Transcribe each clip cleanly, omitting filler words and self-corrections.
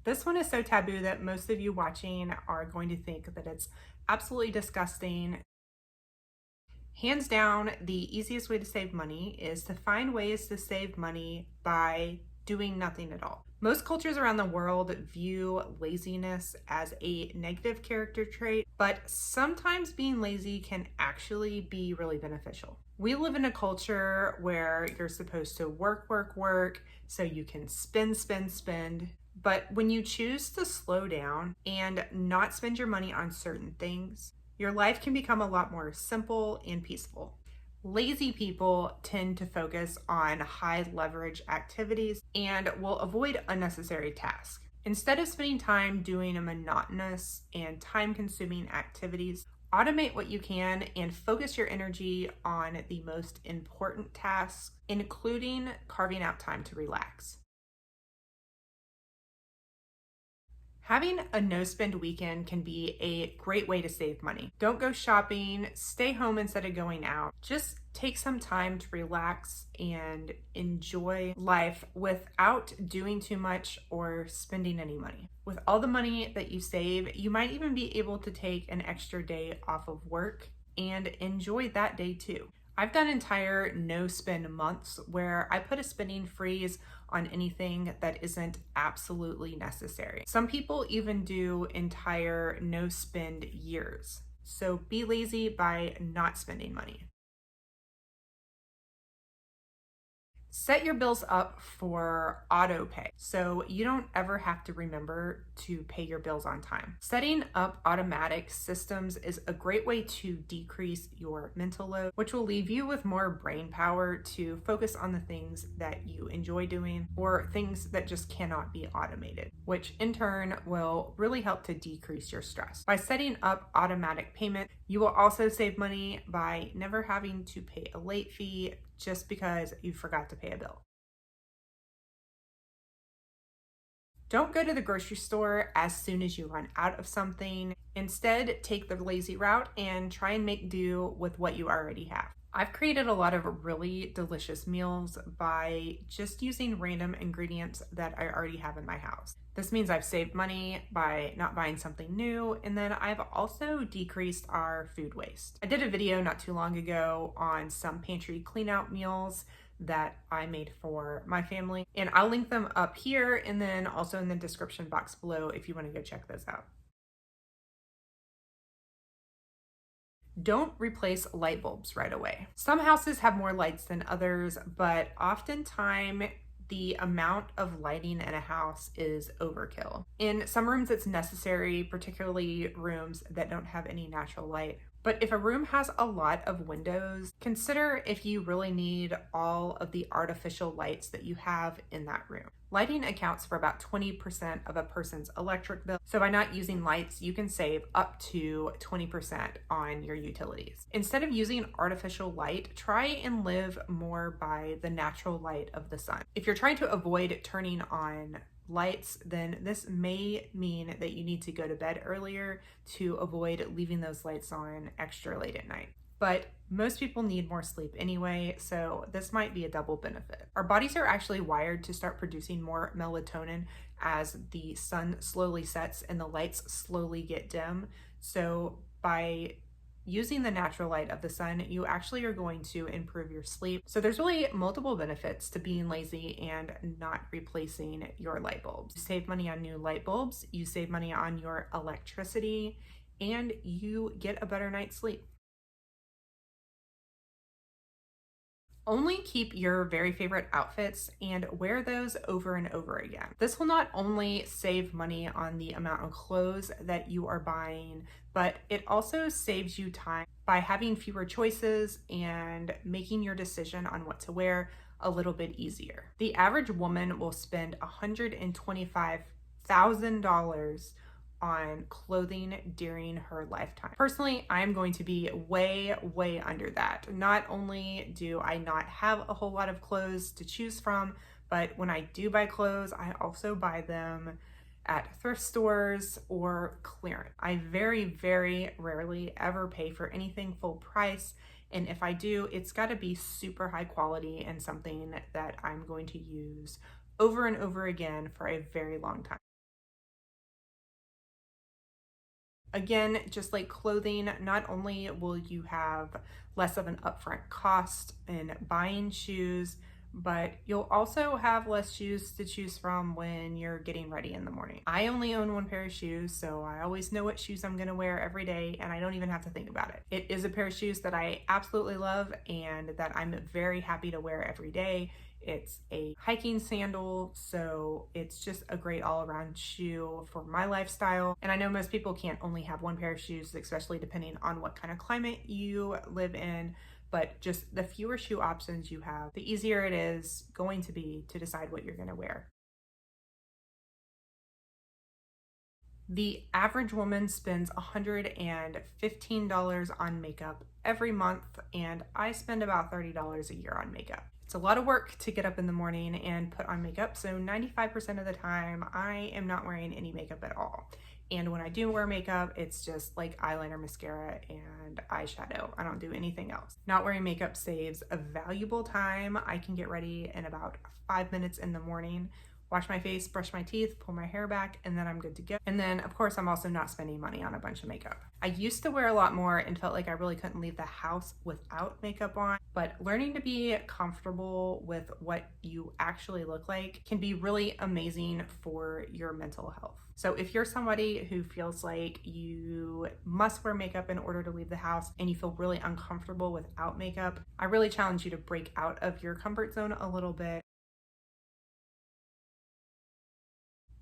This one is so taboo that most of you watching are going to think that it's absolutely disgusting. Hands down, the easiest way to save money is to find ways to save money by doing nothing at all. Most cultures around the world view laziness as a negative character trait, but sometimes being lazy can actually be really beneficial. We live in a culture where you're supposed to work, work, work, so you can spend, spend, spend. But when you choose to slow down and not spend your money on certain things, your life can become a lot more simple and peaceful. Lazy people tend to focus on high leverage activities and will avoid unnecessary tasks. Instead of spending time doing a monotonous and time-consuming activities, automate what you can and focus your energy on the most important tasks, including carving out time to relax. Having a no-spend weekend can be a great way to save money. Don't go shopping, stay home instead of going out. Just take some time to relax and enjoy life without doing too much or spending any money. With all the money that you save, you might even be able to take an extra day off of work and enjoy that day too. I've done entire no spend months where I put a spending freeze on anything that isn't absolutely necessary. Some people even do entire no spend years. So be lazy by not spending money. Set your bills up for auto pay so you don't ever have to remember to pay your bills on time. Setting up automatic systems is a great way to decrease your mental load, which will leave you with more brain power to focus on the things that you enjoy doing or things that just cannot be automated, which in turn will really help to decrease your stress. By setting up automatic payment, you will also save money by never having to pay a late fee just because you forgot to pay a bill. Don't go to the grocery store as soon as you run out of something. Instead, take the lazy route and try and make do with what you already have. I've created a lot of really delicious meals by just using random ingredients that I already have in my house. This means I've saved money by not buying something new, and then I've also decreased our food waste. I did a video not too long ago on some pantry clean out meals that I made for my family, and I'll link them up here and then also in the description box below if you want to go check those out. Don't replace light bulbs right away. Some houses have more lights than others, but oftentimes the amount of lighting in a house is overkill. In some rooms it's necessary, particularly rooms that don't have any natural light. But if a room has a lot of windows, consider if you really need all of the artificial lights that you have in that room. Lighting accounts for about 20% of a person's electric bill. So by not using lights, you can save up to 20% on your utilities. Instead of using artificial light, try and live more by the natural light of the sun. If you're trying to avoid turning on lights, then this may mean that you need to go to bed earlier to avoid leaving those lights on extra late at night. But most people need more sleep anyway, so this might be a double benefit. Our bodies are actually wired to start producing more melatonin as the sun slowly sets and the lights slowly get dim. So by using the natural light of the sun, you actually are going to improve your sleep. So there's really multiple benefits to being lazy and not replacing your light bulbs. You save money on new light bulbs, you save money on your electricity, and you get a better night's sleep. Only keep your very favorite outfits and wear those over and over again. This will not only save money on the amount of clothes that you are buying, but it also saves you time by having fewer choices and making your decision on what to wear a little bit easier. The average woman will spend $125,000 on clothing during her lifetime. Personally, I'm going to be way under that. Not only do I not have a whole lot of clothes to choose from, but when I do buy clothes, I also buy them at thrift stores or clearance. I very rarely ever pay for anything full price. And if I do, it's gotta be super high quality and something that I'm going to use over and over again for a very long time. Again, just like clothing, not only will you have less of an upfront cost in buying shoes, but you'll also have less shoes to choose from when you're getting ready in the morning. I only own one pair of shoes, so I always know what shoes I'm gonna wear every day, and I don't even have to think about it. It is a pair of shoes that I absolutely love and that I'm very happy to wear every day. It's a hiking sandal, so it's just a great all-around shoe for my lifestyle. And I know most people can't only have one pair of shoes, especially depending on what kind of climate you live in, but just the fewer shoe options you have, the easier it is going to be to decide what you're going to wear. The average woman spends $115 on makeup every month, and I spend about $30 a year on makeup. It's a lot of work to get up in the morning and put on makeup, so 95% of the time I am not wearing any makeup at all. And when I do wear makeup, it's just like eyeliner, mascara, and eyeshadow. I don't do anything else. Not wearing makeup saves a valuable time. I can get ready in about 5 minutes in the morning, wash my face, brush my teeth, pull my hair back, and then I'm good to go. And then, of course, I'm also not spending money on a bunch of makeup. I used to wear a lot more and felt like I really couldn't leave the house without makeup on, but learning to be comfortable with what you actually look like can be really amazing for your mental health. So if you're somebody who feels like you must wear makeup in order to leave the house and you feel really uncomfortable without makeup, I really challenge you to break out of your comfort zone a little bit.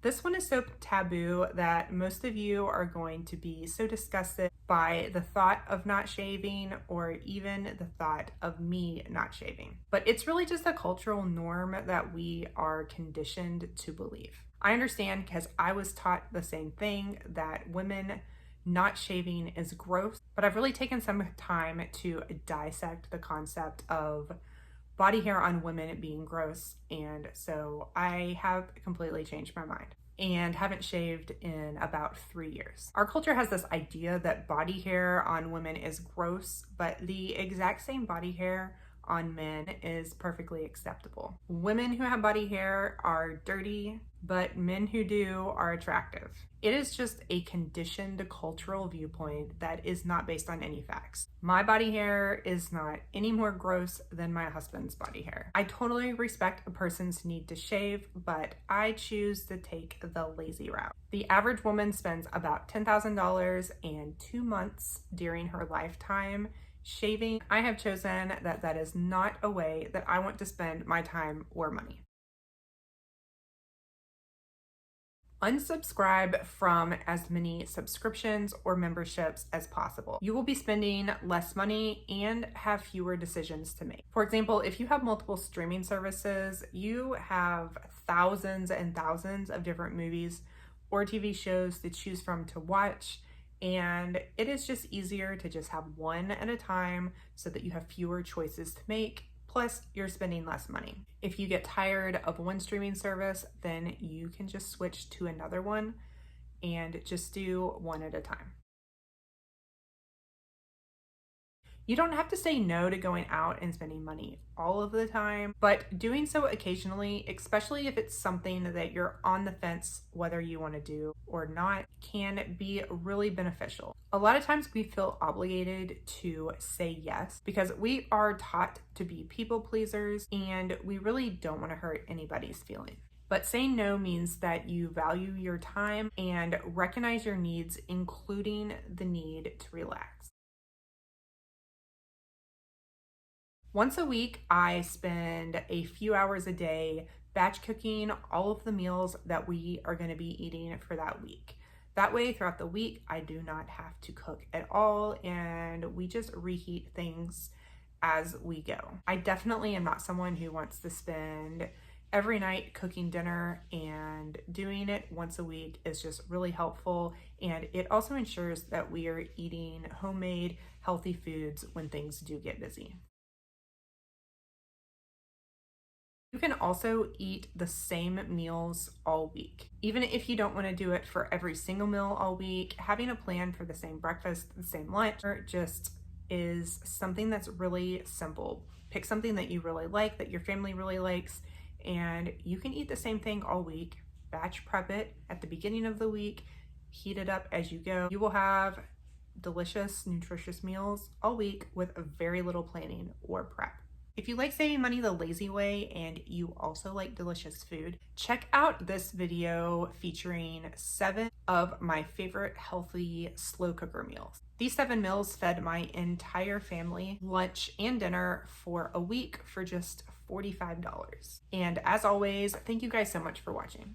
This one is so taboo that most of you are going to be so disgusted by the thought of not shaving or even the thought of me not shaving. But it's really just a cultural norm that we are conditioned to believe. I understand because I was taught the same thing, that women not shaving is gross, but I've really taken some time to dissect the concept of body hair on women being gross, and so I have completely changed my mind and haven't shaved in about 3 years. Our culture has this idea that body hair on women is gross, but the exact same body hair on men is perfectly acceptable. Women who have body hair are dirty, but men who do are attractive. It is just a conditioned cultural viewpoint that is not based on any facts. My body hair is not any more gross than my husband's body hair. I totally respect a person's need to shave, but I choose to take the lazy route. The average woman spends about $10,000 and 2 months during her lifetime shaving. I have chosen that that is not a way that I want to spend my time or money. Unsubscribe from as many subscriptions or memberships as possible. You will be spending less money and have fewer decisions to make. For example, if you have multiple streaming services, you have thousands and thousands of different movies or TV shows to choose from to watch, and it is just easier to just have one at a time so that you have fewer choices to make. Plus, you're spending less money. If you get tired of one streaming service, then you can just switch to another one and just do one at a time. You don't have to say no to going out and spending money all of the time, but doing so occasionally, especially if it's something that you're on the fence whether you want to do or not, can be really beneficial. A lot of times we feel obligated to say yes because we are taught to be people pleasers and we really don't want to hurt anybody's feelings. But saying no means that you value your time and recognize your needs, including the need to relax. Once a week, I spend a few hours a day batch cooking all of the meals that we are going to be eating for that week. That way, throughout the week, I do not have to cook at all, and we just reheat things as we go. I definitely am not someone who wants to spend every night cooking dinner, and doing it once a week is just really helpful, and it also ensures that we are eating homemade, healthy foods when things do get busy. You can also eat the same meals all week. Even if you don't want to do it for every single meal all week, having a plan for the same breakfast, the same lunch, just is something that's really simple. Pick something that you really like, that your family really likes, and you can eat the same thing all week. Batch prep it at the beginning of the week heat it up as you go. You will have delicious, nutritious meals all week with very little planning or prep. If you like saving money the lazy way and you also like delicious food, check out this video featuring 7 of my favorite healthy slow cooker meals. These 7 meals fed my entire family lunch and dinner for a week for just $45. And as always, thank you guys so much for watching.